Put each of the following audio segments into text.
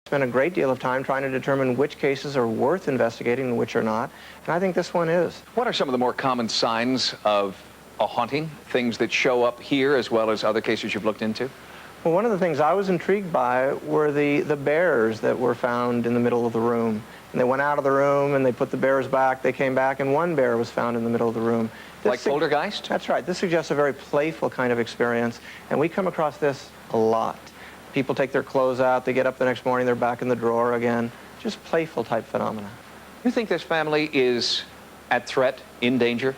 Spent a great deal of time trying to determine which cases are worth investigating and which are not, and I think this one is. What are some of the more common signs of a haunting, things that show up here as well as other cases you've looked into? Well, one of the things I was intrigued by were the bears that were found in the middle of the room. And they went out of the room and they put the bears back, they came back, and one bear was found in the middle of the room. Like poltergeist? That's right. This suggests a very playful kind of experience, and we come across this a lot. People take their clothes out, they get up the next morning, they're back in the drawer again. Just playful type phenomena. You think this family is at threat, in danger?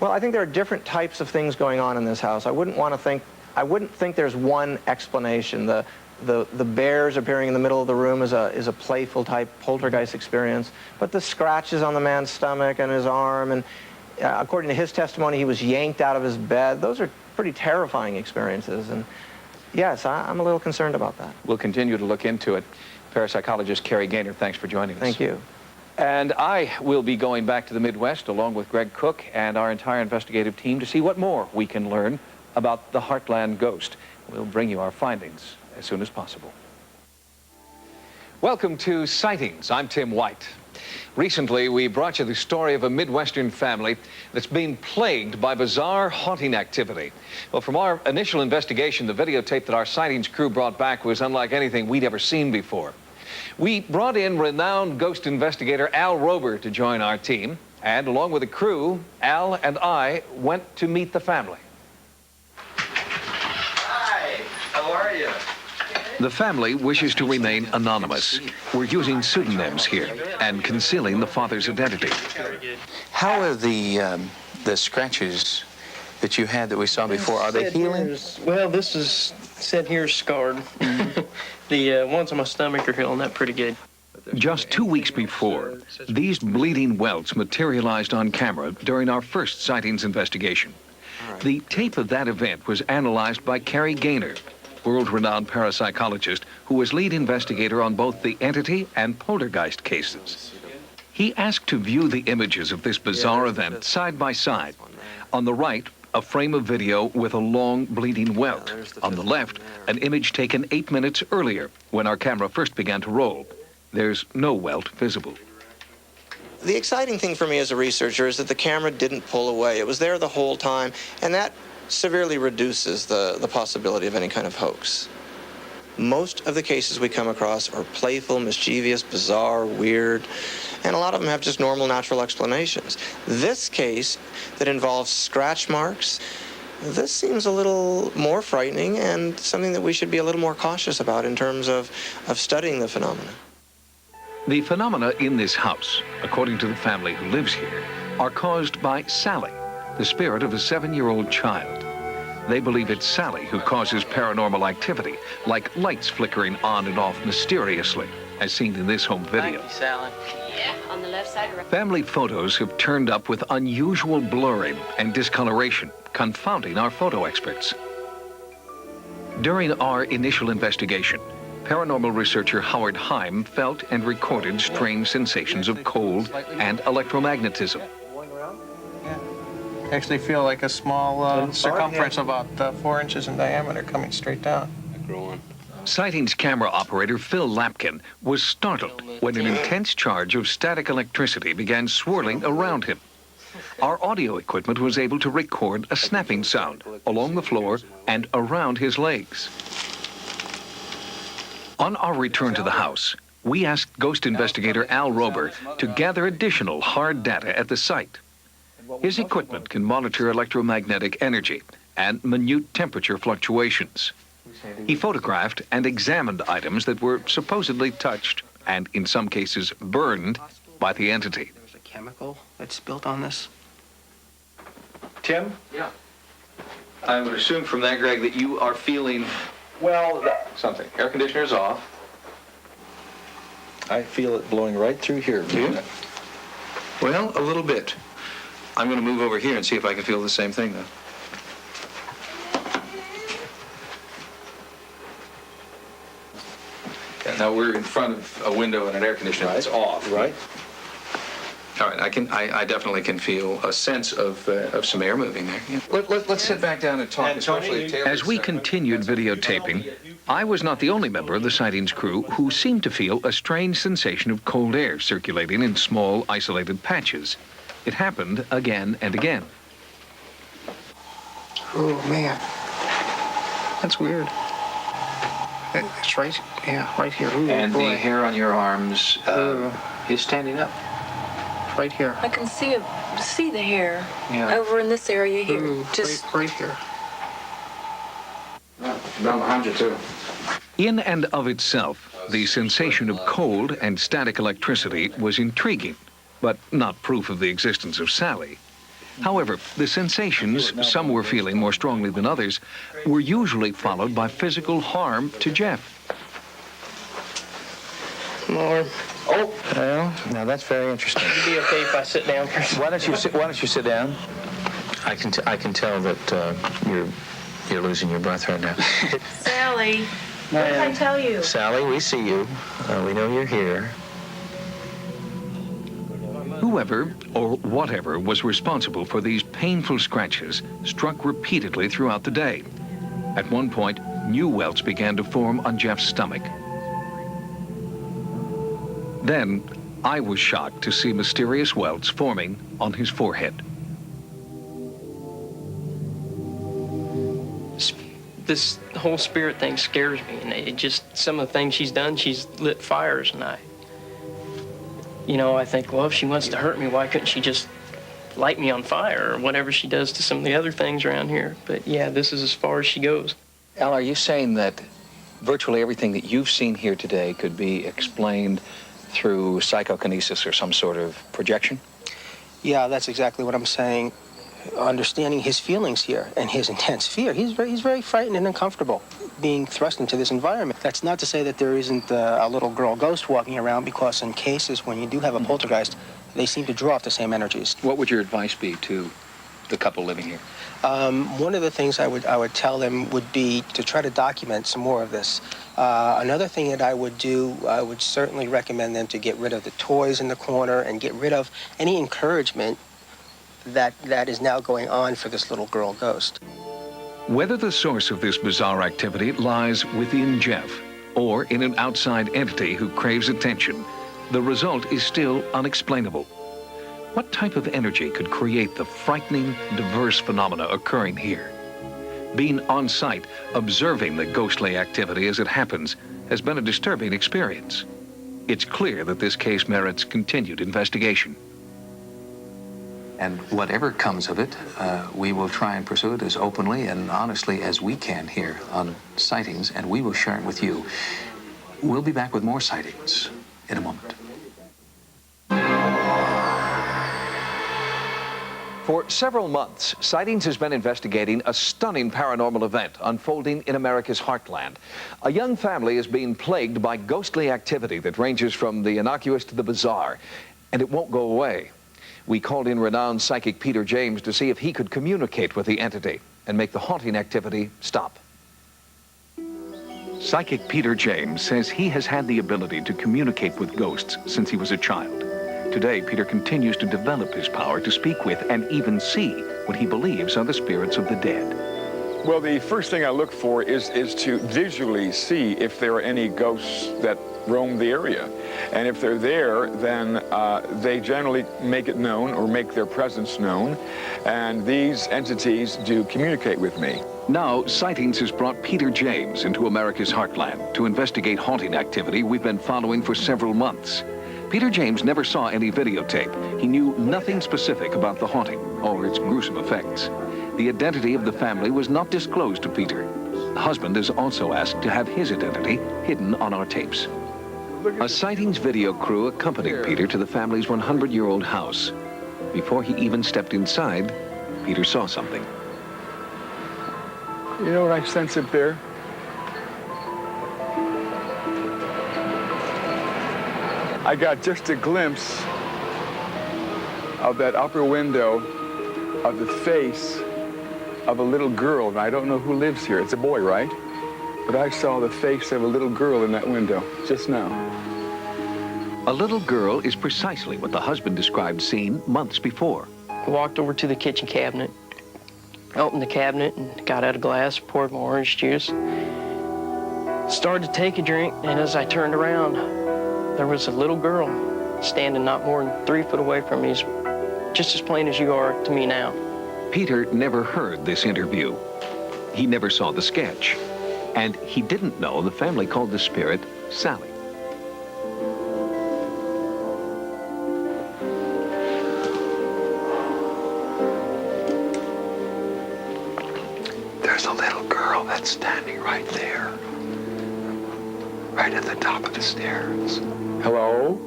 Well, I think there are different types of things going on in this house. I wouldn't think there's one explanation. The bears appearing in the middle of the room is a playful type poltergeist experience, but the scratches on the man's stomach and his arm, and according to his testimony, he was yanked out of his bed. Those are pretty terrifying experiences, and yes, I'm a little concerned about that. We'll continue to look into it. Parapsychologist Carrie Gaynor, thanks for joining us. Thank you. And I will be going back to the Midwest along with Greg Cook and our entire investigative team to see what more we can learn about the Heartland Ghost. We'll bring you our findings as soon as possible. Welcome to Sightings. I'm Tim White. Recently, we brought you the story of a Midwestern family that's been plagued by bizarre haunting activity. Well, from our initial investigation, the videotape that our Sightings crew brought back was unlike anything we'd ever seen before. We brought in renowned ghost investigator Al Rober to join our team, and along with the crew, Al and I went to meet the family. Hi, how are you? The family wishes to remain anonymous. We're using pseudonyms here and concealing the father's identity. How are the scratches that you had that we saw before, are they healing? Well, this is said here scarred. The ones on my stomach are healing up pretty good. Just 2 weeks before, these bleeding welts materialized on camera during our first Sightings investigation. The tape of that event was analyzed by Carrie Gaynor, world-renowned parapsychologist who was lead investigator on both the entity and poltergeist cases. He asked to view the images of this bizarre event side by side. On the right, a frame of video with a long bleeding welt. On the left, an image taken 8 minutes earlier when our camera first began to roll. There's no welt visible. The exciting thing for me as a researcher is that the camera didn't pull away. It was there the whole time, and that severely reduces the possibility of any kind of hoax. Most of the cases we come across are playful, mischievous, bizarre, weird, and a lot of them have just normal, natural explanations. This case that involves scratch marks, this seems a little more frightening and something that we should be a little more cautious about in terms of studying the phenomena. The phenomena in this house, according to the family who lives here, are caused by Sallie, the spirit of a 7-year-old child. They believe it's Sallie who causes paranormal activity, like lights flickering on and off mysteriously, as seen in this home video. Thank you, Sallie. Yeah, on the left side. Family photos have turned up with unusual blurring and discoloration, confounding our photo experts. During our initial investigation, paranormal researcher Howard Heim felt and recorded strange sensations of cold and electromagnetism. Actually feel like a small circumference about 4 inches in diameter coming straight down. Sightings camera operator Phil Lapkin was startled when an intense charge of static electricity began swirling around him. Our audio equipment was able to record a snapping sound along the floor and around his legs. On our return to the house, we asked ghost investigator Al Rober to gather additional hard data at the site. His equipment can monitor electromagnetic energy and minute temperature fluctuations. He photographed and examined items that were supposedly touched and, in some cases, burned by the entity. There's a chemical that's built on this. Tim? Yeah. I would assume from that, Greg, that you are feeling, well, something. Air conditioner's off. I feel it blowing right through here. Do you? Well, a little bit. I'm going to move over here and see if I can feel the same thing, though. Yeah, now we're in front of a window and an air conditioner that's off. Right. All right, I definitely can feel a sense of some air moving there. Yeah. Let's sit back down and talk, especially Taylor. As we continued videotaping, I was not the only member of the sightings crew who seemed to feel a strange sensation of cold air circulating in small, isolated patches. It happened again and again. Oh, man. That's weird. It's right, yeah, right here. Ooh, And boy. the hair on your arms is standing up. Right here. I can see the hair Yeah. over in this area here. Ooh, Just right here. Down behind you, too. In and of itself, the sensation of cold and static electricity was intriguing, but not proof of the existence of Sallie. However, the sensations some were feeling more strongly than others were usually followed by physical harm to Jeff. More. Oh, well, now that's very interesting. It'd be okay if I sit down for a second. Why don't you sit down? I can tell that you're losing your breath right now. Sallie, what did I tell you? Sallie, we see you. We know you're here. Whoever or whatever was responsible for these painful scratches struck repeatedly throughout the day. At one point, new welts began to form on Jeff's stomach. Then, I was shocked to see mysterious welts forming on his forehead. This whole spirit thing scares me, and it just, some of the things she's done, she's lit fires, and I think, well, if she wants to hurt me, why couldn't she just light me on fire, or whatever she does to some of the other things around here? But yeah, this is as far as she goes. Al, are you saying that virtually everything that you've seen here today could be explained through psychokinesis or some sort of projection? Yeah, that's exactly what I'm saying. Understanding his feelings here and his intense fear. He's very frightened and uncomfortable being thrust into this environment. That's not to say that there isn't a little girl ghost walking around, because in cases when you do have a poltergeist, they seem to draw off the same energies. What would your advice be to the couple living here? One of the things I would tell them would be to try to document some more of this. Another thing that I would do, I would certainly recommend them to get rid of the toys in the corner and get rid of any encouragement that is now going on for this little girl ghost. Whether the source of this bizarre activity lies within Jeff or in an outside entity who craves attention, the result is still unexplainable. What type of energy could create the frightening, diverse phenomena occurring here? Being on site, observing the ghostly activity as it happens, has been a disturbing experience. It's clear that this case merits continued investigation. And whatever comes of it, we will try and pursue it as openly and honestly as we can here on Sightings, and we will share it with you. We'll be back with more Sightings in a moment. For several months, Sightings has been investigating a stunning paranormal event unfolding in America's heartland. A young family is being plagued by ghostly activity that ranges from the innocuous to the bizarre, and it won't go away. We called in renowned psychic Peter James to see if he could communicate with the entity and make the haunting activity stop. Psychic Peter James says he has had the ability to communicate with ghosts since he was a child. Today, Peter continues to develop his power to speak with and even see what he believes are the spirits of the dead. Well, the first thing I look for is to visually see if there are any ghosts that roam the area. And if they're there, then they generally make it known or make their presence known. And these entities do communicate with me. Now, Sightings has brought Peter James into America's heartland to investigate haunting activity we've been following for several months. Peter James never saw any videotape. He knew nothing specific about the haunting or its gruesome effects. The identity of the family was not disclosed to Peter. The husband is also asked to have his identity hidden on our tapes. A Sightings video crew accompanied Peter to the family's 100-year-old house. Before he even stepped inside, Peter saw something. You know what I sense up there? I got just a glimpse of that upper window of the face of a little girl. And I don't know who lives here. It's a boy, right? But I saw the face of a little girl in that window just now. A little girl is precisely what the husband described seeing months before. I walked over to the kitchen cabinet, opened the cabinet, and got out a glass, poured my orange juice. Started to take a drink, and as I turned around, there was a little girl standing not more than 3 foot away from me, just as plain as you are to me now. Peter never heard this interview. He never saw the sketch. And he didn't know the family called the spirit Sallie. There's a little girl that's standing right there. Right at the top of the stairs. Hello?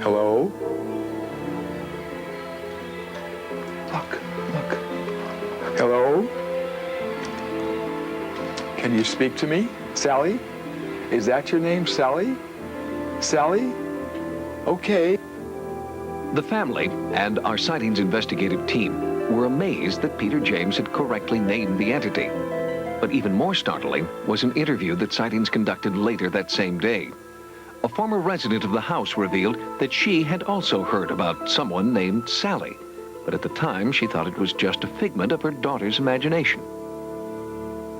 Hello? Look. Hello? Can you speak to me? Sallie? Is that your name, Sallie? Sallie? Okay. The family and our sightings investigative team were amazed that Peter James had correctly named the entity. But even more startling was an interview that sightings conducted later that same day. A former resident of the house revealed that she had also heard about someone named Sallie, but at the time she thought it was just a figment of her daughter's imagination.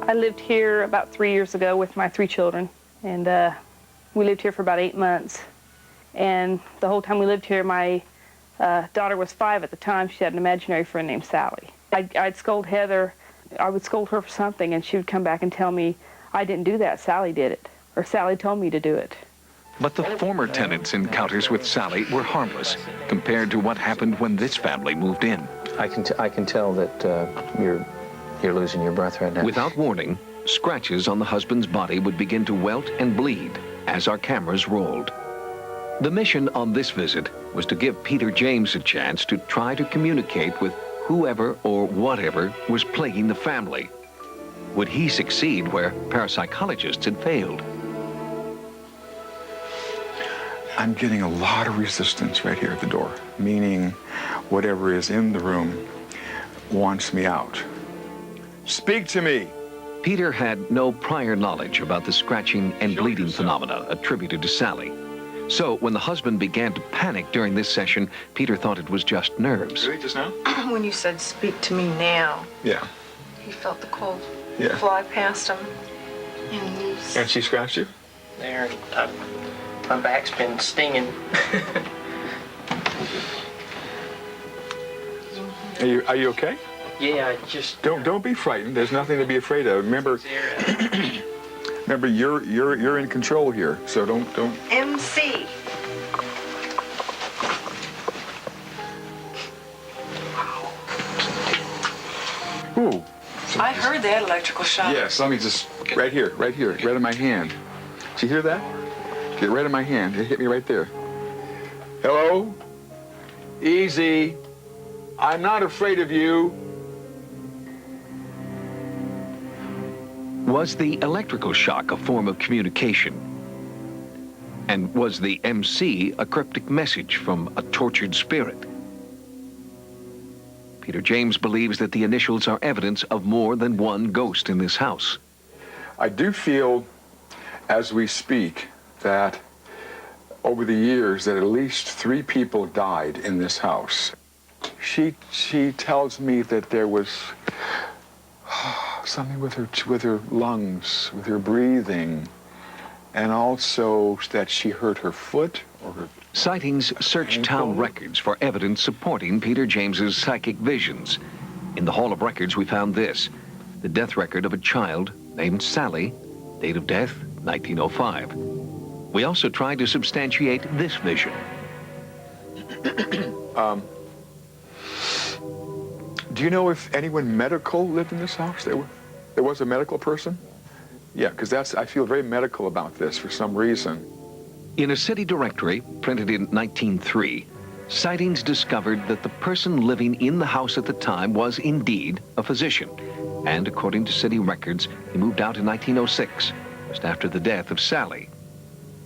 I lived here about 3 years ago with my 3 children, and we lived here for about 8 months. And the whole time we lived here, my daughter was 5 at the time. She had an imaginary friend named Sallie. I'd scold Heather. I would scold her for something, and she would come back and tell me, I didn't do that, Sallie did it, or Sallie told me to do it. But the former tenants' encounters with Sallie were harmless compared to what happened when this family moved in. I can tell that you're losing your breath right now. Without warning, scratches on the husband's body would begin to welt and bleed as our cameras rolled. The mission on this visit was to give Peter James a chance to try to communicate with whoever or whatever was plaguing the family. Would he succeed where parapsychologists had failed? I'm getting a lot of resistance right here at the door, meaning whatever is in the room wants me out. Speak to me. Peter had no prior knowledge about the scratching and bleeding phenomena attributed to Sallie. So when the husband began to panic during this session, Peter thought it was just nerves. Really, just now? When you said, speak to me now, Yeah. he felt the cold Yeah. fly past him. And And she scratched you? There, my back's been stinging. Are you okay? Yeah, I just... Don't be frightened. There's nothing to be afraid of. Remember, you're in control here. So don't. MC. Ooh. I heard that electrical shock. Yes. Let me just right here, right in my hand. Did you hear that? Get right in my hand. It hit me right there. Hello. Easy. I'm not afraid of you. Was the electrical shock a form of communication? And was the MC a cryptic message from a tortured spirit? Peter James believes that the initials are evidence of more than one ghost in this house. I do feel, as we speak, that over the years that at least 3 people died in this house. She tells me that there was something with her lungs, with her breathing, and also that she hurt her foot or her... Sightings searched town records for evidence supporting Peter James's psychic visions. In the Hall of Records, we found this: the death record of a child named Sallie, date of death 1905. We also tried to substantiate this vision. Do you know if anyone medical lived in this house? There was a medical person? Yeah, because I feel very medical about this for some reason. In a city directory printed in 1903, sightings discovered that the person living in the house at the time was indeed a physician. And according to city records, he moved out in 1906, just after the death of Sallie.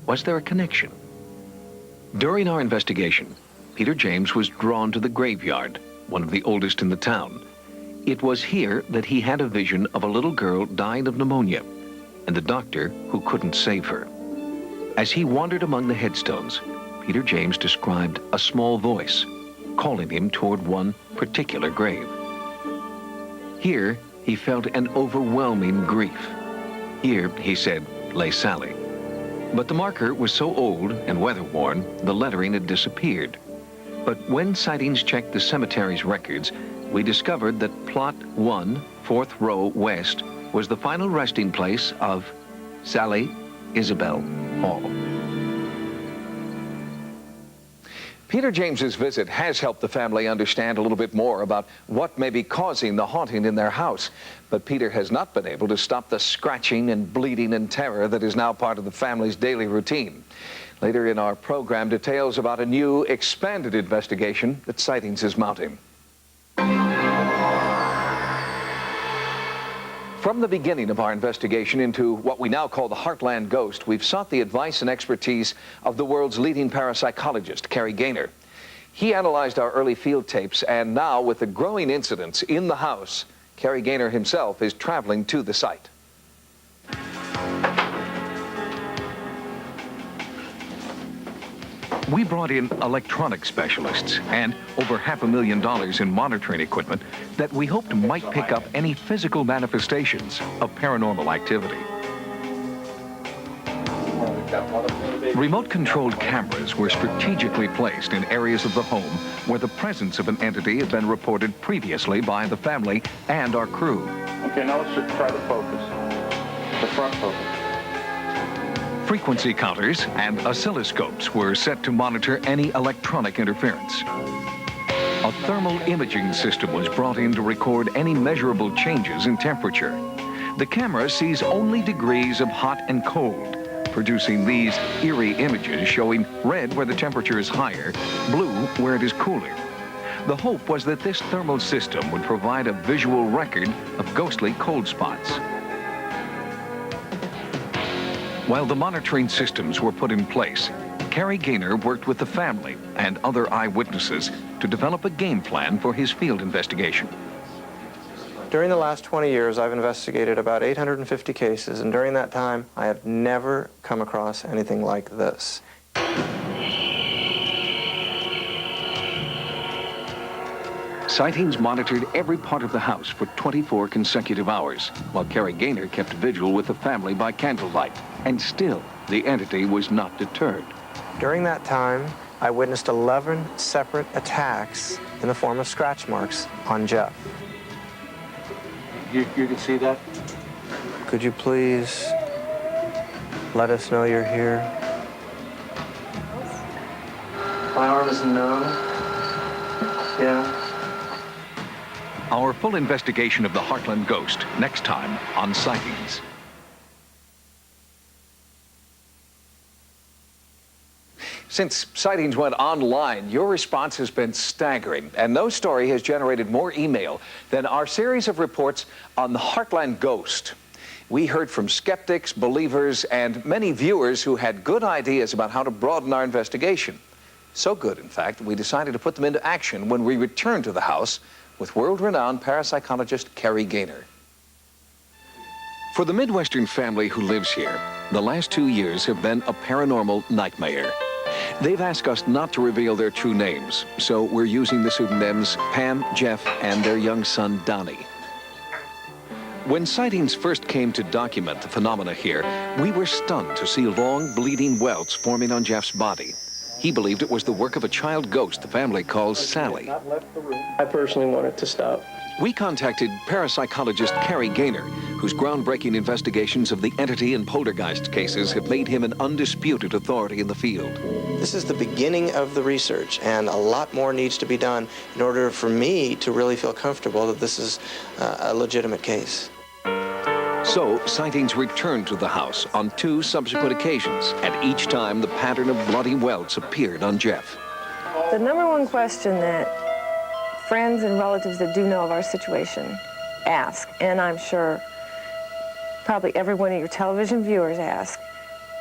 Was there a connection? During our investigation, Peter James was drawn to the graveyard, one of the oldest in the town. It was here that he had a vision of a little girl dying of pneumonia and the doctor who couldn't save her. As he wandered among the headstones, Peter James described a small voice calling him toward one particular grave. Here, he felt an overwhelming grief. Here, he said, lay Sallie. But the marker was so old and weather-worn, the lettering had disappeared. But when sightings checked the cemetery's records, we discovered that Plot 1, 4th row west, was the final resting place of Sallie Isabel Hall. Peter James's visit has helped the family understand a little bit more about what may be causing the haunting in their house. But Peter has not been able to stop the scratching and bleeding and terror that is now part of the family's daily routine. Later in our program, details about a new, expanded investigation that Sightings is mounting. From the beginning of our investigation into what we now call the Heartland Ghost, we've sought the advice and expertise of the world's leading parapsychologist, Carrie Gaynor. He analyzed our early field tapes, and now, with the growing incidents in the house, Carrie Gaynor himself is traveling to the site. We brought in electronic specialists and over $500,000 in monitoring equipment that we hoped might pick up any physical manifestations of paranormal activity. Remote-controlled cameras were strategically placed in areas of the home where the presence of an entity had been reported previously by the family and our crew. Okay, now let's just try the focus. The front focus. Frequency counters and oscilloscopes were set to monitor any electronic interference. A thermal imaging system was brought in to record any measurable changes in temperature. The camera sees only degrees of hot and cold, producing these eerie images showing red where the temperature is higher, blue where it is cooler. The hope was that this thermal system would provide a visual record of ghostly cold spots. While the monitoring systems were put in place, Carrie Gaynor worked with the family and other eyewitnesses to develop a game plan for his field investigation. During the last 20 years, I've investigated about 850 cases, and during that time, I have never come across anything like this. Sightings monitored every part of the house for 24 consecutive hours, while Carrie Gaynor kept vigil with the family by candlelight. And still, the entity was not deterred. During that time, I witnessed 11 separate attacks in the form of scratch marks on Jeff. You can see that? Could you please let us know you're here? My arm is numb. Yeah. Our full investigation of the Heartland Ghost, next time on Sightings. Since Sightings went online, your response has been staggering, and no story has generated more email than our series of reports on the Heartland Ghost. We heard from skeptics, believers, and many viewers who had good ideas about how to broaden our investigation. So good, in fact, we decided to put them into action when we returned to the house with world-renowned parapsychologist Carrie Gaynor. For the Midwestern family who lives here, the last 2 years have been a paranormal nightmare. They've asked us not to reveal their true names, so we're using the pseudonyms Pam, Jeff, and their young son, Donnie. When Sightings first came to document the phenomena here, we were stunned to see long, bleeding welts forming on Jeff's body. He believed it was the work of a child ghost the family calls Sallie. I personally want it to stop. We contacted parapsychologist Carrie Gaynor, whose groundbreaking investigations of the entity and poltergeist cases have made him an undisputed authority in the field. This is the beginning of the research, and a lot more needs to be done in order for me to really feel comfortable that this is a legitimate case. So, Sightings returned to the house on 2 subsequent occasions, and each time the pattern of bloody welts appeared on Jeff. The number one question that friends and relatives that do know of our situation ask, and I'm sure probably every one of your television viewers ask,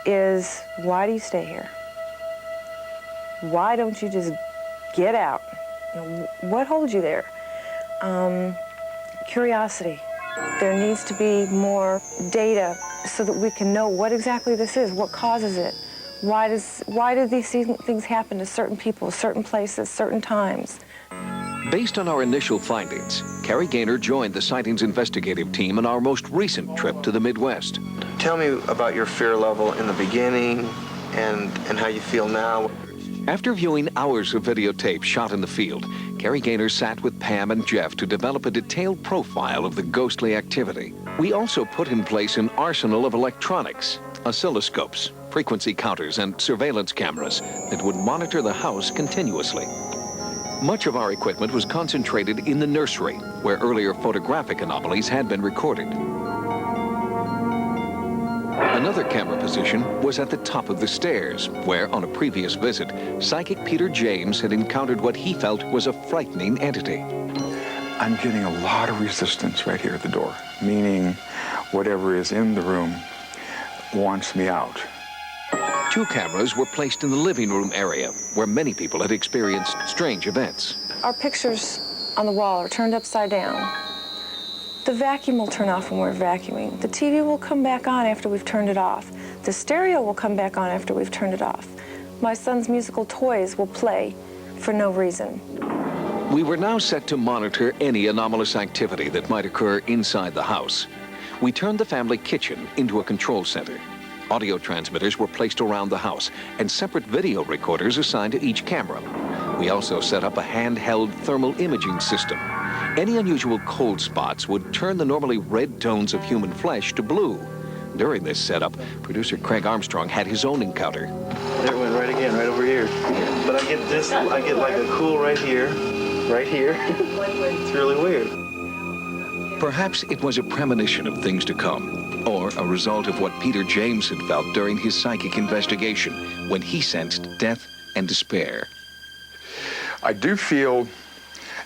is why do you stay here? Why don't you just get out? You know, what holds you there? Curiosity. There needs to be more data so that we can know what exactly this is, what causes it. Why do these things happen to certain people, certain places, certain times? Based on our initial findings, Carrie Gaynor joined the Sightings investigative team on our most recent trip to the Midwest. Tell me about your fear level in the beginning and how you feel now. After viewing hours of videotape shot in the field, Carrie Gaynor sat with Pam and Jeff to develop a detailed profile of the ghostly activity. We also put in place an arsenal of electronics, oscilloscopes, frequency counters, and surveillance cameras that would monitor the house continuously. Much of our equipment was concentrated in the nursery, where earlier photographic anomalies had been recorded. Another camera position was at the top of the stairs, where, on a previous visit, psychic Peter James had encountered what he felt was a frightening entity. I'm getting a lot of resistance right here at the door, meaning whatever is in the room wants me out. 2 cameras were placed in the living room area, where many people had experienced strange events. Our pictures on the wall are turned upside down. The vacuum will turn off when we're vacuuming. The TV will come back on after we've turned it off. The stereo will come back on after we've turned it off. My son's musical toys will play for no reason. We were now set to monitor any anomalous activity that might occur inside the house. We turned the family kitchen into a control center. Audio transmitters were placed around the house and separate video recorders assigned to each camera. We also set up a handheld thermal imaging system. Any unusual cold spots would turn the normally red tones of human flesh to blue. During this setup, producer Craig Armstrong had his own encounter. There it went right again, right over here. But I get this, I get like a cool right here. Right here. It's really weird. Perhaps it was a premonition of things to come, or a result of what Peter James had felt during his psychic investigation when he sensed death and despair. I do feel,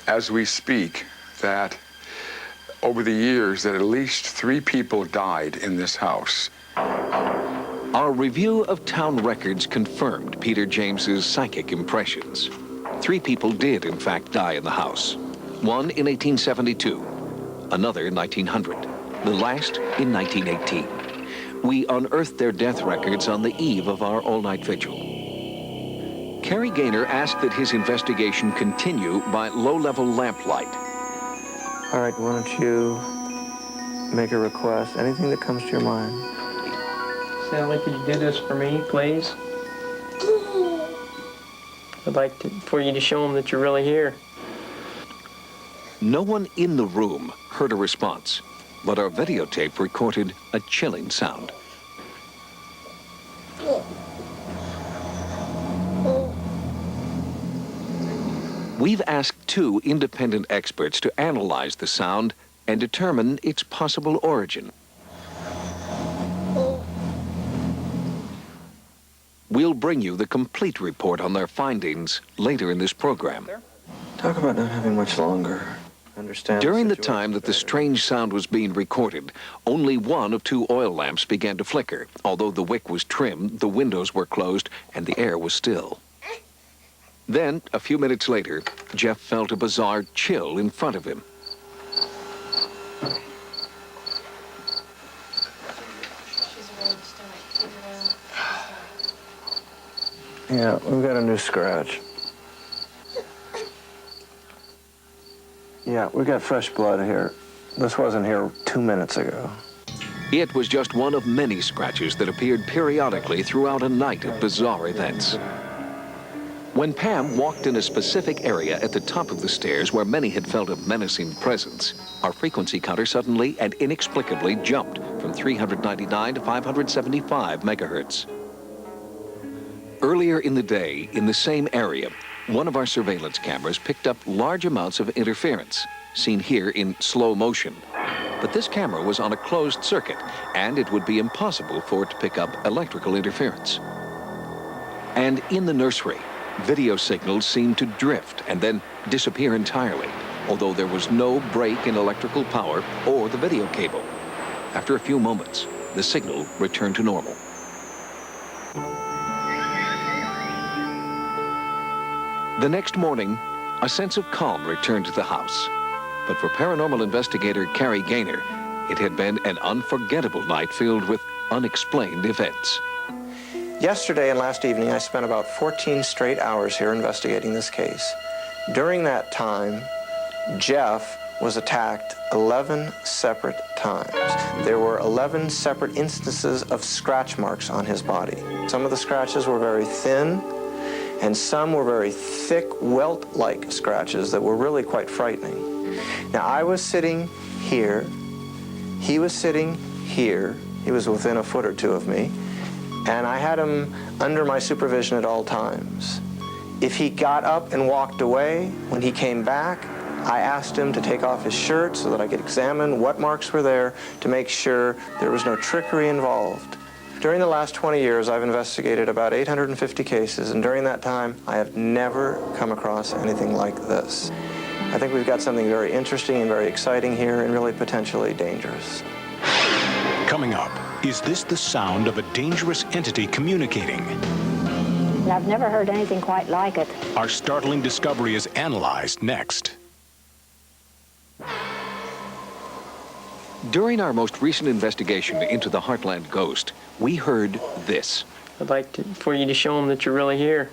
as we speak, that over the years that at least 3 people died in this house. Our review of town records confirmed Peter James's psychic impressions. 3 people did, in fact, die in the house. One in 1872, another in 1900, the last in 1918. We unearthed their death records on the eve of our all-night vigil. Carrie Gaynor asked that his investigation continue by low-level lamplight. All right, why don't you make a request? Anything that comes to your mind. Sallie, could you do this for me, please? I'd like for you to show them that you're really here. No one in the room heard a response, but our videotape recorded a chilling sound. We've asked 2 independent experts to analyze the sound and determine its possible origin. We'll bring you the complete report on their findings later in this program. Talk about not having much longer. Understand. During the time that the strange sound was being recorded, only one of 2 oil lamps began to flicker. Although the wick was trimmed, the windows were closed, and the air was still. Then, a few minutes later, Jeff felt a bizarre chill in front of him. Yeah, we've got a new scratch. Yeah, we got fresh blood here. This wasn't here 2 minutes ago. It was just one of many scratches that appeared periodically throughout a night of bizarre events. When Pam walked in a specific area at the top of the stairs where many had felt a menacing presence, our frequency counter suddenly and inexplicably jumped from 399 to 575 megahertz. Earlier in the day, in the same area, one of our surveillance cameras picked up large amounts of interference, seen here in slow motion. But this camera was on a closed circuit, and it would be impossible for it to pick up electrical interference. And in the nursery, video signals seemed to drift and then disappear entirely, although there was no break in electrical power or the video cable. After a few moments, the signal returned to normal. The next morning, a sense of calm returned to the house. But for paranormal investigator Carrie Gaynor, it had been an unforgettable night filled with unexplained events. Yesterday and last evening, I spent about 14 straight hours here investigating this case. During that time, Jeff was attacked 11 separate times. There were 11 separate instances of scratch marks on his body. Some of the scratches were very thin, and some were very thick, welt-like scratches that were really quite frightening. Now, I was sitting here. He was sitting here. He was within a foot or two of me, and I had him under my supervision at all times. If he got up and walked away, when he came back, I asked him to take off his shirt so that I could examine what marks were there to make sure there was no trickery involved. During the last 20 years, I've investigated about 850 cases, and during that time, I have never come across anything like this. I think we've got something very interesting and very exciting here, and really potentially dangerous. Coming up, is this the sound of a dangerous entity communicating? I've never heard anything quite like it. Our startling discovery is analyzed next. During our most recent investigation into the Heartland Ghost, we heard this. I'd like for you to show them that you're really here.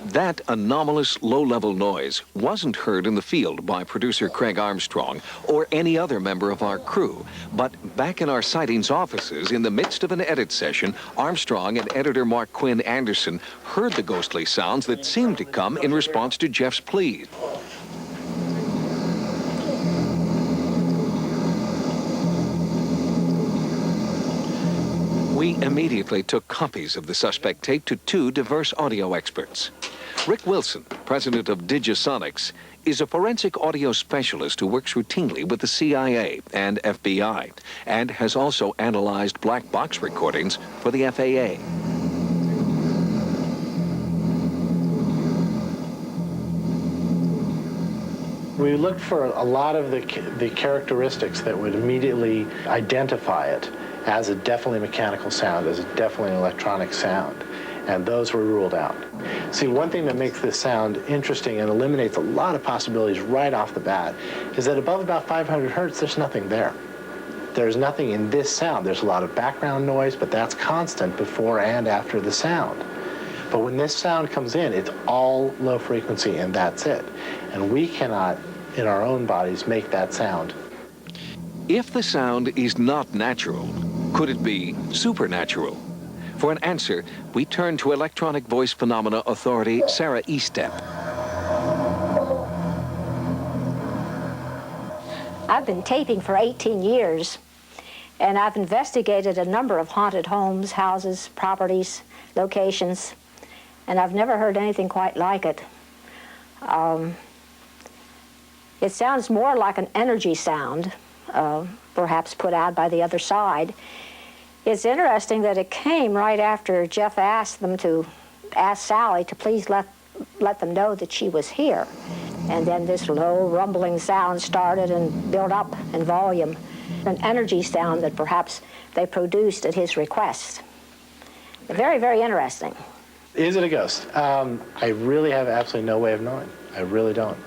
That anomalous low-level noise wasn't heard in the field by producer Craig Armstrong or any other member of our crew. But back in our sightings offices, in the midst of an edit session, Armstrong and editor Mark Quinn Anderson heard the ghostly sounds that seemed to come in response to Jeff's plea. We immediately took copies of the suspect tape to two diverse audio experts. Rick Wilson, president of Digisonics, is a forensic audio specialist who works routinely with the CIA and FBI, and has also analyzed black box recordings for the FAA. We looked for a lot of the characteristics that would immediately identify it as a definitely mechanical sound, as a definitely electronic sound, and those were ruled out. See, one thing that makes this sound interesting and eliminates a lot of possibilities right off the bat is that above about 500 hertz, there's nothing there. There's nothing in this sound. There's a lot of background noise, but that's constant before and after the sound. But when this sound comes in, it's all low frequency, and that's it. And we cannot, in our own bodies, make that sound. If the sound is not natural, could it be supernatural? For an answer, we turn to electronic voice phenomena authority Sarah Estep. I've been taping for 18 years, and I've investigated a number of haunted homes, houses, properties, locations, and I've never heard anything quite like it. It sounds more like an energy sound, perhaps put out by the other side. It's interesting that it came right after Jeff asked Sallie to please let them know that she was here. And then this low rumbling sound started and built up in volume, an energy sound that perhaps they produced at his request. Very, very interesting. Is it a ghost? I really have absolutely no way of knowing. I really don't.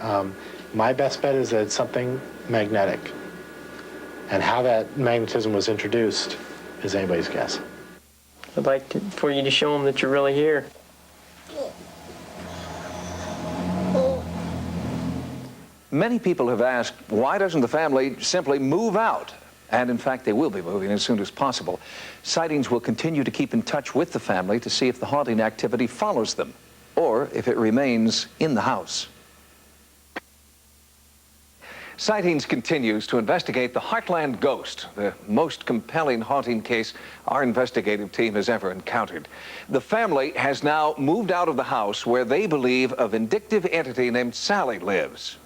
My best bet is that it's something magnetic. And how that magnetism was introduced is anybody's guess. I'd like for you to show them that you're really here. Many people have asked, why doesn't the family simply move out? And in fact, they will be moving as soon as possible. Sightings will continue to keep in touch with the family to see if the haunting activity follows them, or if it remains in the house. Sightings continues to investigate the Heartland Ghost, the most compelling haunting case our investigative team has ever encountered. The family has now moved out of the house where they believe a vindictive entity named Sallie lives.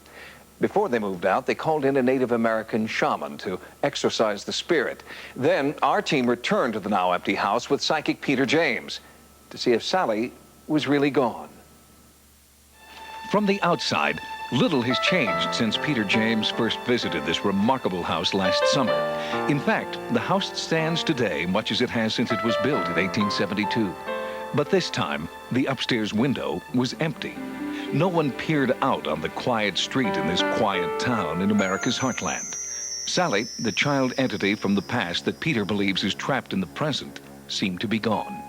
Before they moved out, they called in a Native American shaman to exorcise the spirit. Then our team returned to the now empty house with psychic Peter James to see if Sallie was really gone. From the outside, little has changed since Peter James first visited this remarkable house last summer. In fact, the house stands today much as it has since it was built in 1872. But this time, the upstairs window was empty. No one peered out on the quiet street in this quiet town in America's heartland. Sallie, the child entity from the past that Peter believes is trapped in the present, seemed to be gone.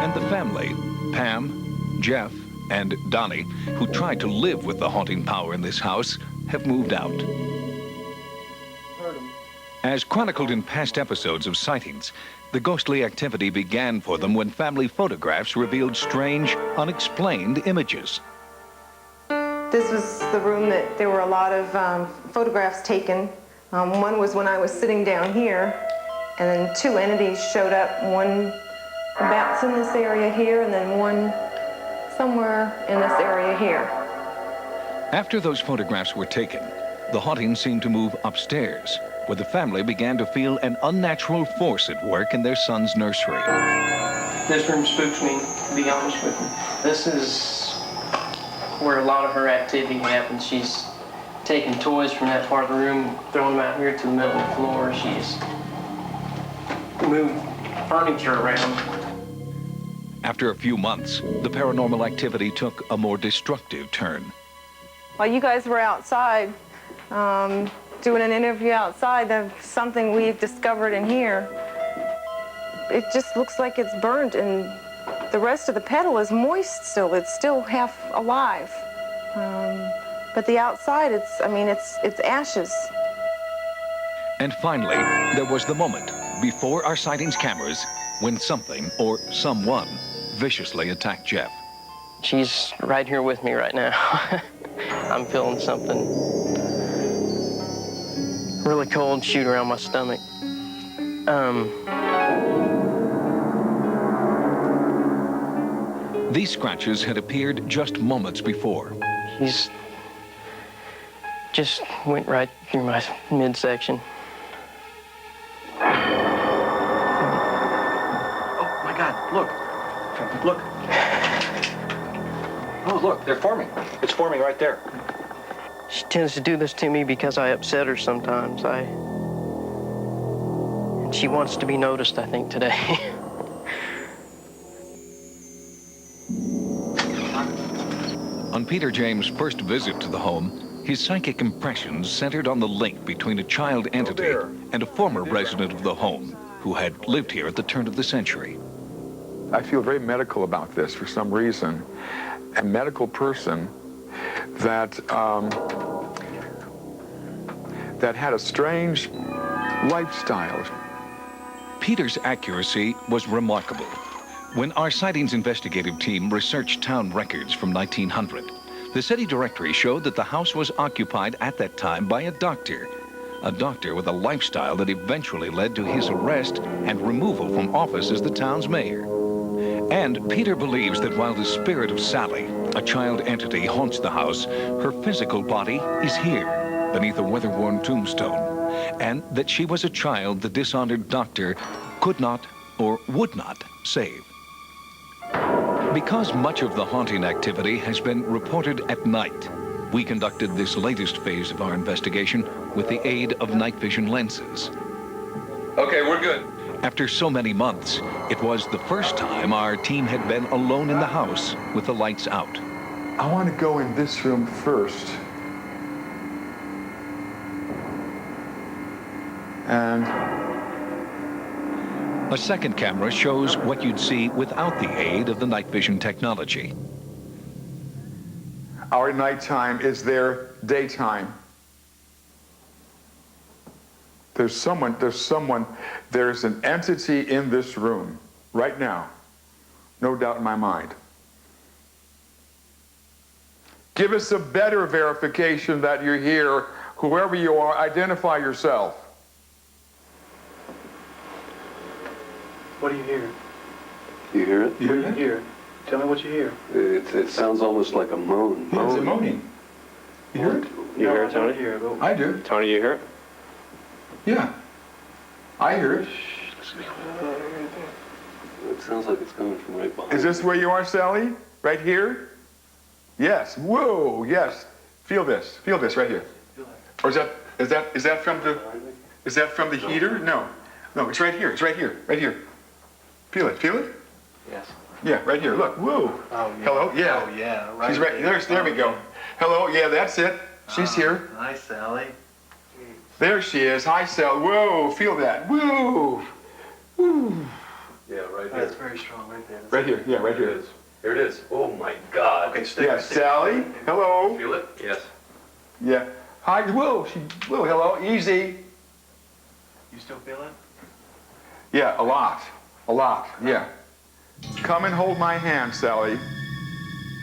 And the family, Pam, Jeff, and Donnie, who tried to live with the haunting power in this house, have moved out. As chronicled in past episodes of sightings, the ghostly activity began for them when family photographs revealed strange, unexplained images. This was the room that there were a lot of photographs taken. One was when I was sitting down here, and then two entities showed up. One about in this area here, and then one somewhere in this area here. After those photographs were taken, the haunting seemed to move upstairs, where the family began to feel an unnatural force at work in their son's nursery. This room spooks me, to be honest with you. This is where a lot of her activity happens. She's taking toys from that part of the room, throwing them out here to the middle of the floor. She's moved furniture around. After a few months, the paranormal activity took a more destructive turn. While you guys were outside, doing an interview outside of something we've discovered in here, it just looks like it's burnt, and the rest of the petal is moist still. It's still half alive. But the outside, it's ashes. And finally, there was the moment before our sightings cameras when something or someone viciously attacked Jeff. She's right here with me right now. I'm feeling something really cold shoot around my stomach. These scratches had appeared just moments before. He's just went right through my midsection. Oh, my God, look. Look. Oh, look, they're forming. It's forming right there. She tends to do this to me because I upset her sometimes. And she wants to be noticed, I think, today. On Peter James' first visit to the home, his psychic impressions centered on the link between a child entity and a former resident of the home who had lived here at the turn of the century. I feel very medical about this for some reason. A medical person that that had a strange lifestyle. Peter's accuracy was remarkable. When our sightings investigative team researched town records from 1900, the city directory showed that the house was occupied at that time by a doctor with a lifestyle that eventually led to his arrest and removal from office as the town's mayor. And Peter believes that while the spirit of Sallie, a child entity, haunts the house, her physical body is here, beneath a weather-worn tombstone, and that she was a child the dishonored doctor could not or would not save. Because much of the haunting activity has been reported at night, we conducted this latest phase of our investigation with the aid of night vision lenses. Okay, we're good. After so many months, it was the first time our team had been alone in the house with the lights out. I want to go in this room first. And a second camera shows what you'd see without the aid of the night vision technology. our nighttime is their daytime. There's an entity in this room right now, no doubt in my mind. Give us a better verification that you're here. Whoever you are, identify yourself. What do you hear? You hear it? What do you hear? Tell me what you hear. It sounds almost like a moan. Yeah, it's a moaning. You hear it? You hear it, Tony? I do. Tony, you hear it? Yeah. I hear it. It sounds like it's coming from right behind. Is this where you are, Sallie? Right here? Yes. Whoa, yes. Feel this. Feel this right here. Or is that from the heater? No. No, it's right here. It's right here. Right here. Feel it. Feel it? Yes. Yeah, right here. Look. Whoa. Oh, yeah. Hello? Yeah. Oh, yeah. Right. She's right. There we go. Hello. Yeah, that's it. She's here. Hi, Sallie. There she is. Hi, Sal. Whoa. Feel that. Whoa. Woo. Yeah, right That's very strong right there. Right here, yeah, right Here it here. is. Here it is. Oh my God. Okay, stay. Yeah, Sally, hello. Feel it? Yes. Yeah. Hi, Will. Will, hello. Easy. You still feel it? Yeah, a lot. A lot, yeah. Come and hold my hand, Sally.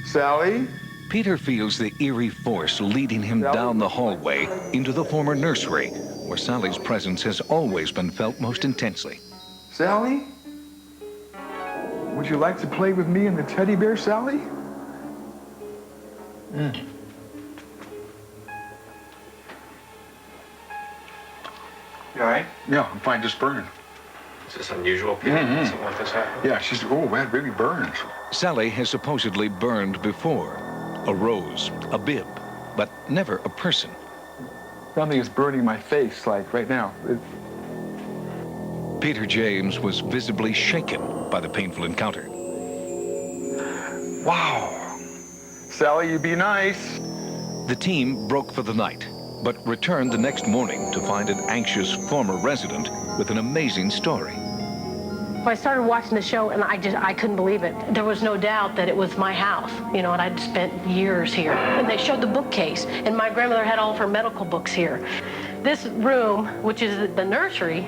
Sally? Peter feels the eerie force leading him down the hallway into the former nursery, where Sally's presence has always been felt most intensely. Sally? Would you like to play with me and the teddy bear, Sally? Mm. You all right? Yeah, I'm fine, just burning. Is this unusual, Peter? Something like this happen? Yeah, she's, oh, that really burns. Sallie has supposedly burned before. A rose, a bib, but never a person. Something is burning my face, like right now. Peter James was visibly shaken by the painful encounter. Wow. Sally, you be nice. The team broke for the night, but returned the next morning to find an anxious former resident with an amazing story. I started watching the show and I couldn't believe it. There was no doubt that it was my house, you know, and I'd spent years here. And they showed the bookcase, and my grandmother had all of her medical books here. This room, which is the nursery,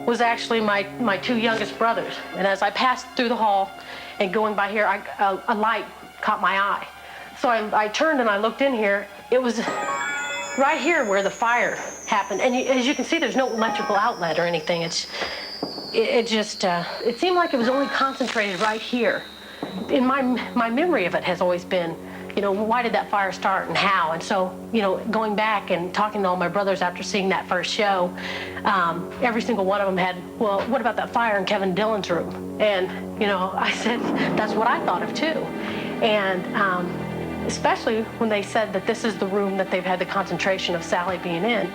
was actually my two youngest brothers. And as I passed through the hall and going by here, a light caught my eye. So I turned and I looked in here. It was right here where the fire happened. And as you can see, there's no electrical outlet or anything. It seemed like it was only concentrated right here. In my memory of it has always been, you know, why did that fire start and how? And so, you know, going back and talking to all my brothers after seeing that first show, every single one of them had, well, what about that fire in Kevin Dillon's room? And, you know, I said, that's what I thought of too. And especially when they said that this is the room that they've had the concentration of Sallie being in.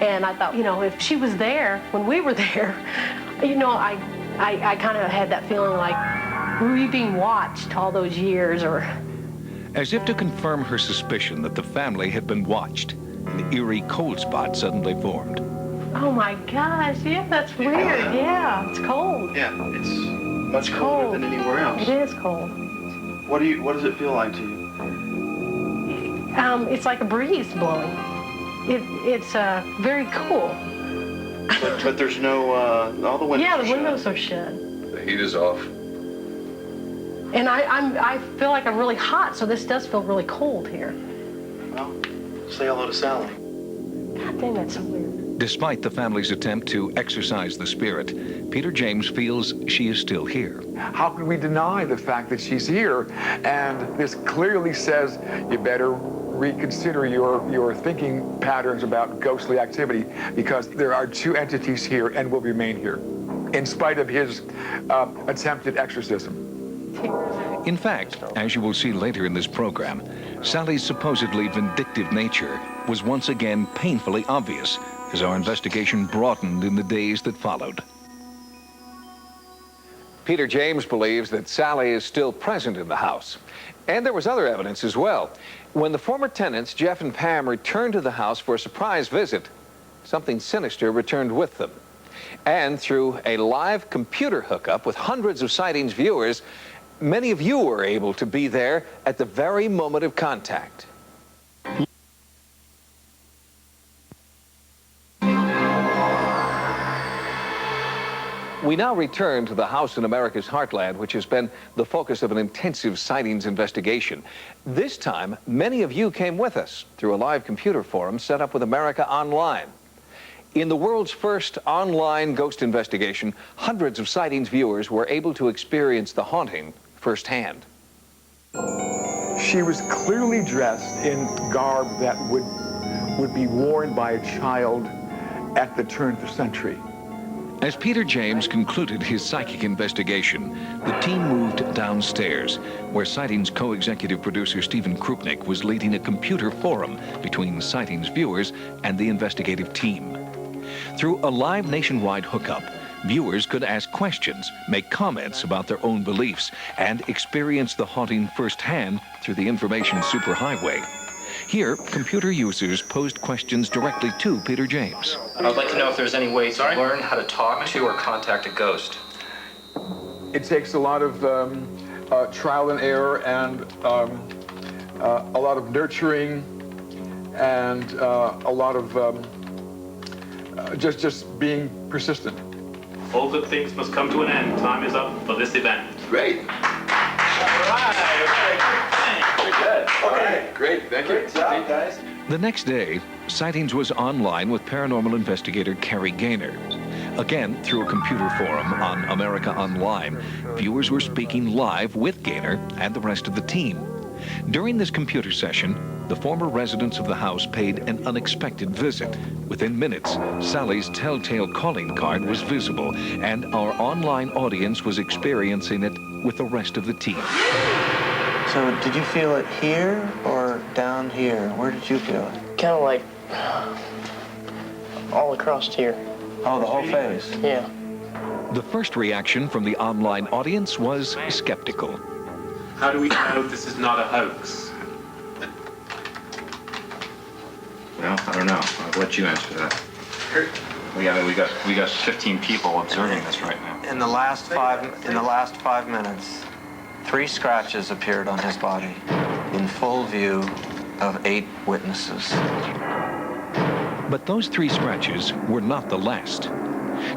And I thought, you know, if she was there when we were there, you know, I kind of had that feeling like, were we being watched all those years? Or as if to confirm her suspicion that the family had been watched, an eerie cold spot suddenly formed. oh my gosh, yeah, that's weird. Yeah, it's cold. Yeah, it's much colder than anywhere else. It is cold. What does it feel like to you? It's like a breeze blowing. It's very cool. But there's no, all the windows Yeah, are the shut. windows are shut. The heat is off. And I feel like I'm really hot, so this does feel really cold here. Well, say hello to Sallie. God dang, that's so weird. Despite the family's attempt to exorcise the spirit, Peter James feels she is still here. How can we deny the fact that she's here? And this clearly says you better reconsider your thinking patterns about ghostly activity, because there are two entities here and will remain here, in spite of his attempted exorcism. In fact, as you will see later in this program, Sallie's supposedly vindictive nature was once again painfully obvious as our investigation broadened in the days that followed. Peter James believes that Sallie is still present in the house. And there was other evidence as well. When the former tenants, Jeff and Pam, returned to the house for a surprise visit, something sinister returned with them. And through a live computer hookup with hundreds of sightings viewers, many of you were able to be there at the very moment of contact. We now return to the house in America's Heartland, which has been the focus of an intensive sightings investigation. This time, many of you came with us through a live computer forum set up with America Online. In the world's first online ghost investigation, hundreds of sightings viewers were able to experience the haunting firsthand. She was clearly dressed in garb that would be worn by a child at the turn of the century. As Peter James concluded his psychic investigation, the team moved downstairs, where Sightings co-executive producer Stephen Krupnik was leading a computer forum between Sightings viewers and the investigative team. Through a live nationwide hookup, viewers could ask questions, make comments about their own beliefs, and experience the haunting firsthand through the information superhighway. Here, computer users posed questions directly to Peter James. I would like to know if there's any way to learn how to talk to or contact a ghost. it takes a lot of trial and error and a lot of nurturing and a lot of just being persistent. All good things must come to an end. Time is up for this event. Great. All right. Very good. Okay, great. Thank you. Great job, guys. The next day, Sightings was online with paranormal investigator Carrie Gaynor. Again, through a computer forum on America Online, viewers were speaking live with Gaynor and the rest of the team. During this computer session, the former residents of the house paid an unexpected visit. Within minutes, Sallie's telltale calling card was visible, and our online audience was experiencing it with the rest of the team. So did you feel it here or down here? Where did you feel it? Kind of like all across here. Oh, the whole face? Yeah. The first reaction from the online audience was skeptical. How do we know this is not a hoax? Well, I don't know. I'll let you answer that. We got 15 people observing this right now. In the last 5 minutes, 3 scratches appeared on his body in full view of 8 witnesses. But those 3 scratches were not the last.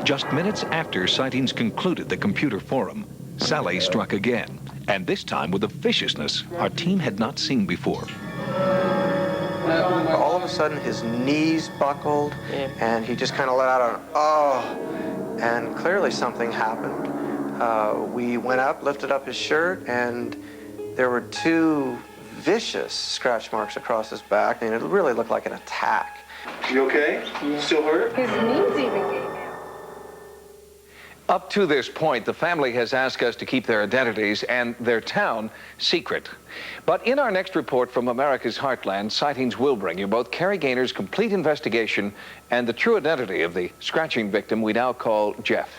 Just minutes after Sightings concluded the computer forum, Sallie struck again, and this time with a viciousness our team had not seen before. All of a sudden, his knees buckled, and he just kind of let out an oh, and clearly something happened. We went up, lifted up his shirt, and there were 2 vicious scratch marks across his back, and it really looked like an attack. You okay? Still hurt? His knees even gave out. Up to this point, the family has asked us to keep their identities and their town secret. But in our next report from America's Heartland, Sightings will bring you both Carrie Gaynor's complete investigation and the true identity of the scratching victim we now call Jeff.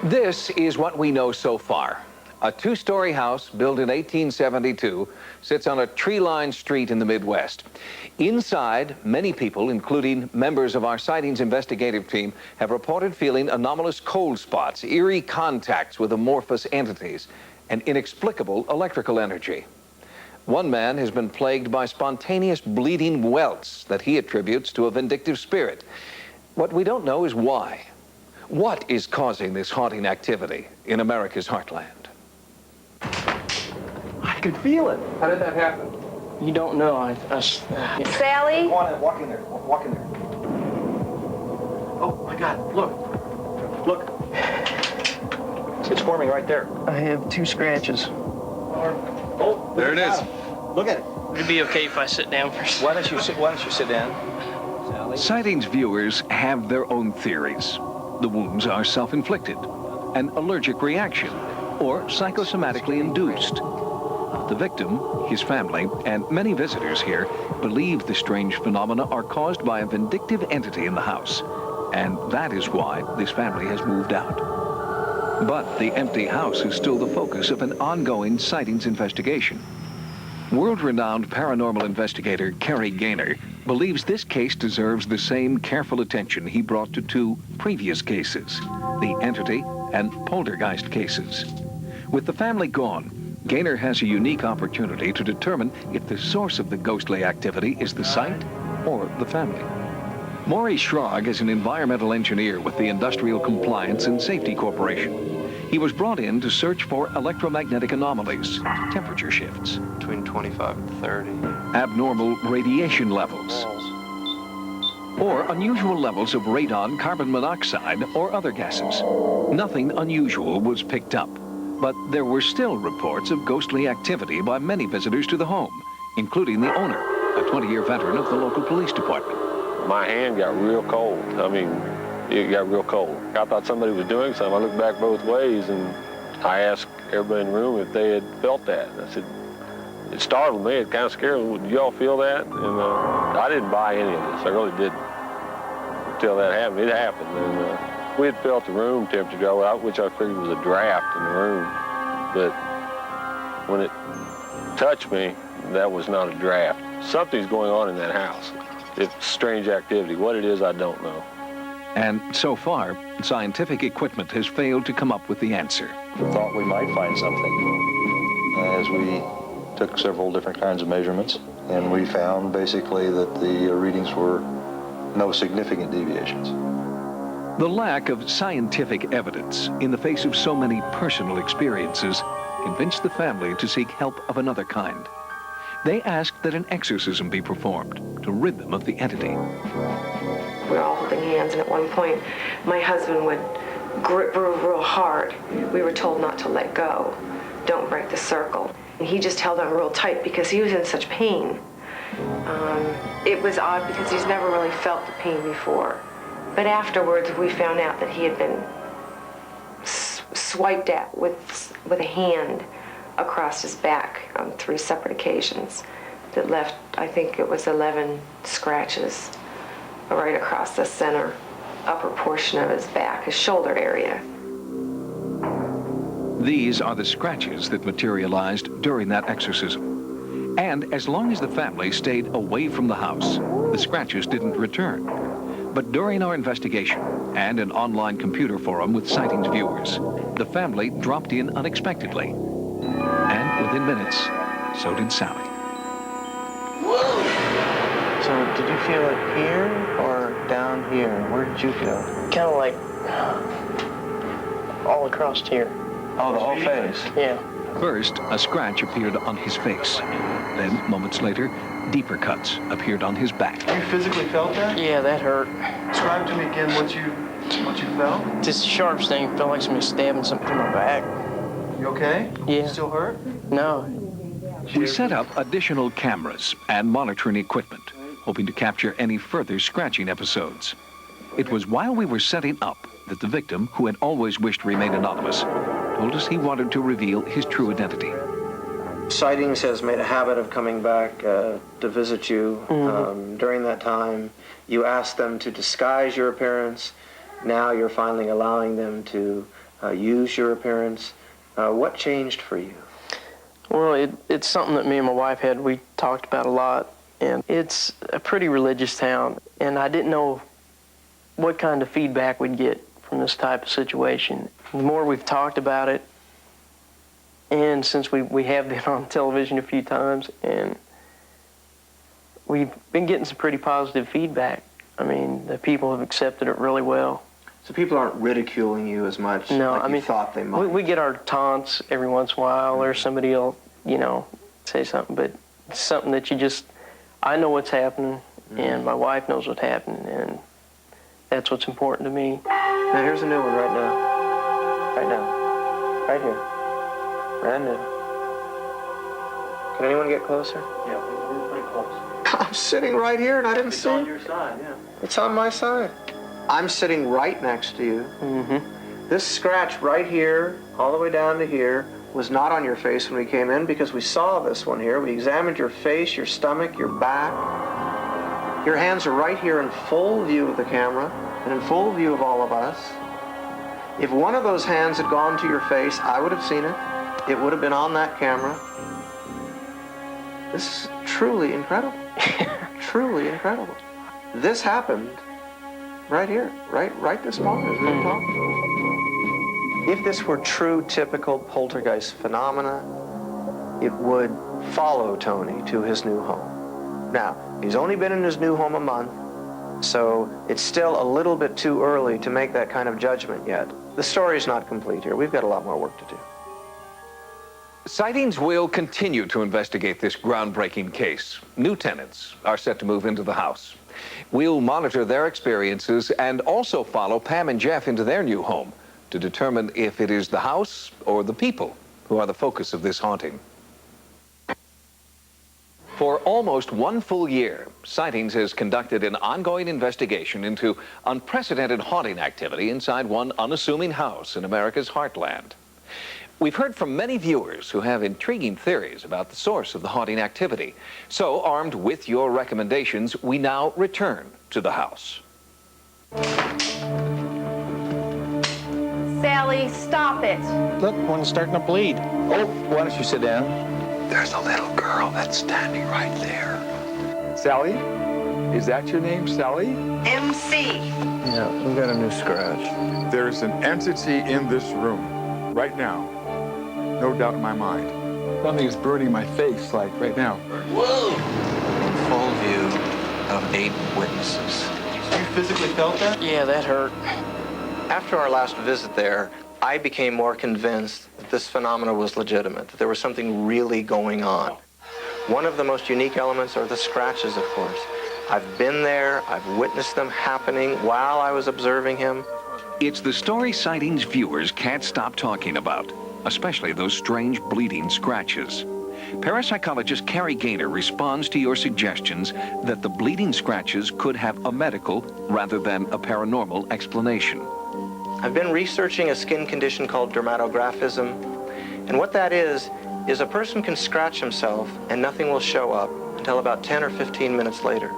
This is what we know so far. A 2-story house built in 1872 sits on a tree-lined street in the Midwest. Inside, many people, including members of our Sightings investigative team, have reported feeling anomalous cold spots, eerie contacts with amorphous entities, and inexplicable electrical energy. One man has been plagued by spontaneous bleeding welts that he attributes to a vindictive spirit. What we don't know is why. What is causing this haunting activity in America's Heartland? I could feel it. How did that happen? You don't know. Sallie? Go on, walk in there. Walk in there. Oh my God! Look, look. It's forming right there. I have 2 scratches. Oh, there it is. Look at it. Would it be okay if I sit down for a second? Why don't you sit down? Sallie? Sightings viewers have their own theories. The wounds are self-inflicted, an allergic reaction, or psychosomatically induced. The victim, his family, and many visitors here believe the strange phenomena are caused by a vindictive entity in the house, and that is why this family has moved out. But the empty house is still the focus of an ongoing Sightings investigation. World-renowned paranormal investigator Carrie Gaynor believes this case deserves the same careful attention he brought to 2 previous cases, the entity and poltergeist cases. With the family gone, Gaynor has a unique opportunity to determine if the source of the ghostly activity is the site or the family. Maurice Schrag is an environmental engineer with the Industrial Compliance and Safety Corporation. He was brought in to search for electromagnetic anomalies, temperature shifts, Between 25 and 30. abnormal radiation levels, or unusual levels of radon, carbon monoxide, or other gases. Nothing unusual was picked up, but there were still reports of ghostly activity by many visitors to the home, including the owner, a 20-year veteran of the local police department. My hand got real cold. I mean, it got real cold. I thought somebody was doing something. I looked back both ways, and I asked everybody in the room if they had felt that. And I said, it startled me. It kind of scared me. Did y'all feel that? And I didn't buy any of this. I really didn't. Until that happened. It happened. And we had felt the room temperature go out, which I figured was a draft in the room. But when it touched me, that was not a draft. Something's going on in that house. It's strange activity. What it is, I don't know. And so far, scientific equipment has failed to come up with the answer. We thought we might find something as we took several different kinds of measurements, and we found basically that the readings were no significant deviations. The lack of scientific evidence in the face of so many personal experiences convinced the family to seek help of another kind. They asked that an exorcism be performed to rid them of the entity. We were all holding hands, and at one point, my husband would grip real hard. We were told not to let go. Don't break the circle. And he just held on real tight because he was in such pain. It was odd because he's never really felt the pain before. But afterwards, we found out that he had been swiped at with a hand across his back on 3 separate occasions that left, I think it was 11 scratches right across the center upper portion of his back, his shoulder area. These are the scratches that materialized during that exorcism. And as long as the family stayed away from the house, the scratches didn't return. But during our investigation and an online computer forum with sightings viewers, the family dropped in unexpectedly. And within minutes, so did Sallie. So did you feel it here or down here? Where did you feel it? Kind of like all across here. Oh, the whole face? Yeah. First, a scratch appeared on his face. Then, moments later, deeper cuts appeared on his back. You physically felt that? Yeah, that hurt. Describe to me again what you felt. This sharp thing felt like somebody stabbing something in my back. You okay? Yeah. Still hurt? No. We set up additional cameras and monitoring equipment, hoping to capture any further scratching episodes. It was while we were setting up that the victim, who had always wished to remain anonymous, told us he wanted to reveal his true identity. Sightings has made a habit of coming back to visit you. During that time, you asked them to disguise your appearance. Now you're finally allowing them to use your appearance. What changed for you? Well, it's something that me and my wife we talked about a lot, and it's a pretty religious town, and I didn't know what kind of feedback we'd get from this type of situation. The more we've talked about it, and since we have been on television a few times, and we've been getting some pretty positive feedback. I mean, the people have accepted it really well. So people aren't ridiculing you as much like you thought they might? We get our taunts every once in a while, or somebody will, say something, but it's something that I know what's happening, and my wife knows what's happening, and that's what's important to me. Now here's a new one right now. Right now. Right here. Brand new. Can anyone get closer? Yeah, we're pretty close. I'm sitting right here and I didn't see it. It's on your side, yeah. It's on my side. I'm sitting right next to you. This scratch right here, all the way down to here, was not on your face when we came in because we saw this one here. We examined your face, your stomach, your back. Your hands are right here in full view of the camera and in full view of all of us. If one of those hands had gone to your face, I would have seen it. It would have been on that camera. This is truly incredible. Truly incredible. This happened right here, right this moment as we were talking. If this were true, typical poltergeist phenomena, it would follow Tony to his new home. Now, he's only been in his new home a month, so it's still a little bit too early to make that kind of judgment yet. The story's not complete here. We've got a lot more work to do. Sightings will continue to investigate this groundbreaking case. New tenants are set to move into the house. We'll monitor their experiences and also follow Pam and Jeff into their new home to determine if it is the house or the people who are the focus of this haunting. For almost 1 full year, Sightings has conducted an ongoing investigation into unprecedented haunting activity inside one unassuming house in America's heartland. We've heard from many viewers who have intriguing theories about the source of the haunting activity. So, armed with your recommendations, we now return to the house. Sallie, stop it. Look, one's starting to bleed. Oh, why don't you sit down? There's a little girl that's standing right there. Sallie, Is that your name, Sallie? MC. Yeah, we got a new scratch. There's an entity in this room right now. No doubt in my mind. Something is burning my face, like right now. Whoa! In full view of 8 witnesses. You physically felt that? Yeah, that hurt. After our last visit there, I became more convinced that this phenomena was legitimate, that there was something really going on. One of the most unique elements are the scratches, of course. I've been there, I've witnessed them happening while I was observing him. It's the story sightings viewers can't stop talking about, especially those strange bleeding scratches. Parapsychologist Carrie Gaynor responds to your suggestions that the bleeding scratches could have a medical rather than a paranormal explanation. I've been researching a skin condition called dermatographism, and what that is a person can scratch himself and nothing will show up until about 10 or 15 minutes later.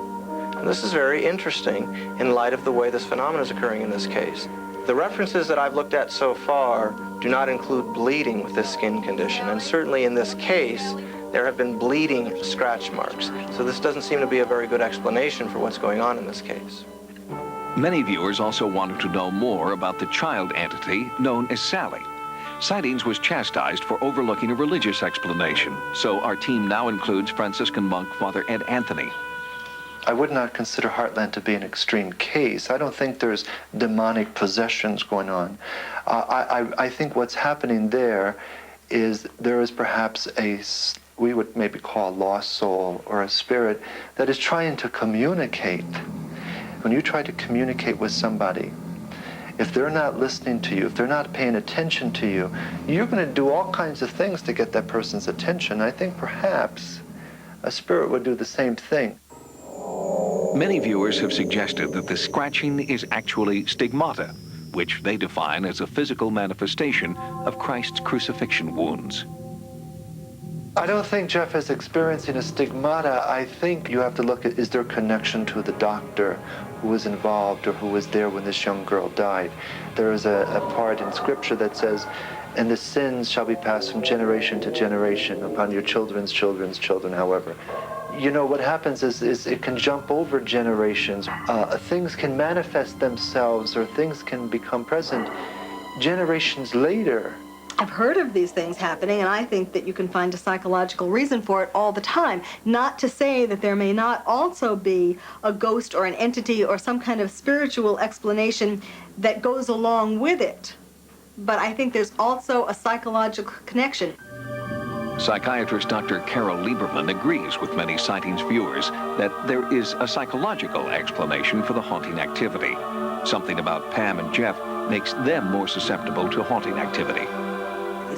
And this is very interesting in light of the way this phenomenon is occurring in this case. The references that I've looked at so far do not include bleeding with this skin condition, and certainly in this case, there have been bleeding scratch marks. So this doesn't seem to be a very good explanation for what's going on in this case. Many viewers also wanted to know more about the child entity known as Sallie. Sightings was chastised for overlooking a religious explanation, so our team now includes Franciscan monk Father Ed Anthony. I would not consider Heartland to be an extreme case. I don't think there's demonic possessions going on. I think what's happening there is perhaps we would maybe call a lost soul or a spirit that is trying to communicate. When you try to communicate with somebody, if they're not listening to you, if they're not paying attention to you, you're going to do all kinds of things to get that person's attention. I think perhaps a spirit would do the same thing. Many viewers have suggested that the scratching is actually stigmata, which they define as a physical manifestation of Christ's crucifixion wounds. I don't think Jeff is experiencing a stigmata. I think you have to look at, is there a connection to the doctor who was involved or who was there when this young girl died? There is a part in Scripture that says, and the sins shall be passed from generation to generation upon your children's children's children, however. You know, what happens is it can jump over generations. Things can manifest themselves or things can become present generations later. I've heard of these things happening, and I think that you can find a psychological reason for it all the time. Not to say that there may not also be a ghost or an entity or some kind of spiritual explanation that goes along with it. But I think there's also a psychological connection. Psychiatrist Dr. Carol Lieberman agrees with many sightings viewers that there is a psychological explanation for the haunting activity. Something about Pam and Jeff makes them more susceptible to haunting activity.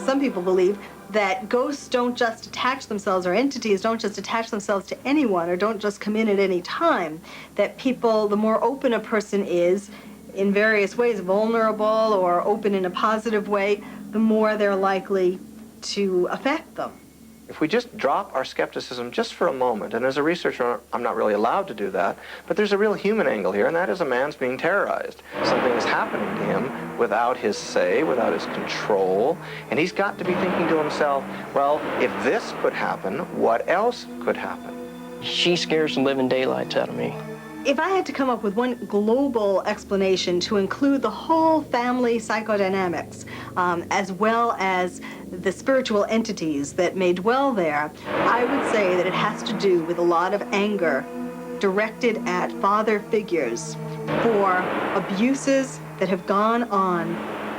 Some people believe that ghosts don't just attach themselves, or entities don't just attach themselves to anyone, or don't just come in at any time. That people, the more open a person is, in various ways, vulnerable or open in a positive way, the more they're likely to affect them. If we just drop our skepticism just for a moment, and as a researcher, I'm not really allowed to do that, but there's a real human angle here, and that is a man's being terrorized. Something is happening to him without his say, without his control, and he's got to be thinking to himself, well, if this could happen, what else could happen? She scares the living daylights out of me. If I had to come up with one global explanation to include the whole family psychodynamics, as well as the spiritual entities that may dwell there, I would say that it has to do with a lot of anger directed at father figures for abuses that have gone on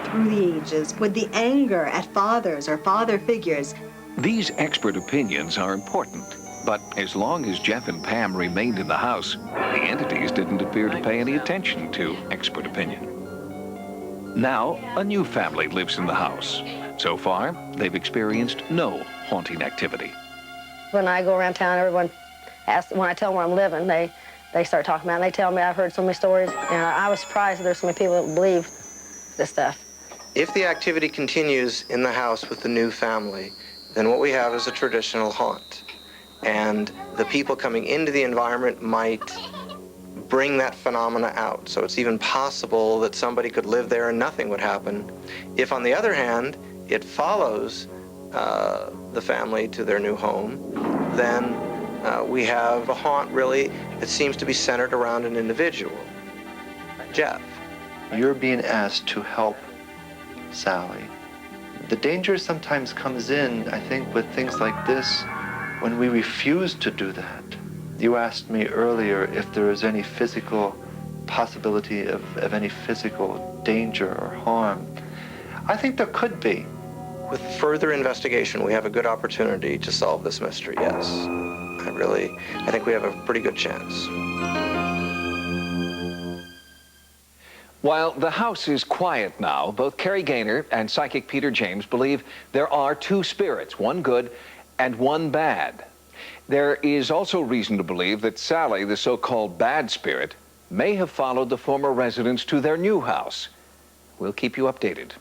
through the ages, with the anger at fathers or father figures. These expert opinions are important. But as long as Jeff and Pam remained in the house, the entities didn't appear to pay any attention to expert opinion. Now, a new family lives in the house. So far, they've experienced no haunting activity. When I go around town, everyone asks, when I tell them where I'm living, they start talking about it, and they tell me I've heard so many stories, and I was surprised that there's so many people that believe this stuff. If the activity continues in the house with the new family, then what we have is a traditional haunt. And the people coming into the environment might bring that phenomena out. So it's even possible that somebody could live there and nothing would happen. If, on the other hand, it follows the family to their new home, then We have a haunt, really, that seems to be centered around an individual, Jeff. You're being asked to help Sallie. The danger sometimes comes in, I think, with things like this, when we refuse to do that. You asked me earlier if there is any physical possibility of any physical danger or harm. I think there could be. With further investigation, we have a good opportunity to solve this mystery, yes. I think we have a pretty good chance. While the house is quiet now, both Carrie Gaynor and psychic Peter James believe there are two spirits, one good and one bad. There is also reason to believe that Sallie, the so-called bad spirit, may have followed the former residents to their new house. We'll keep you updated.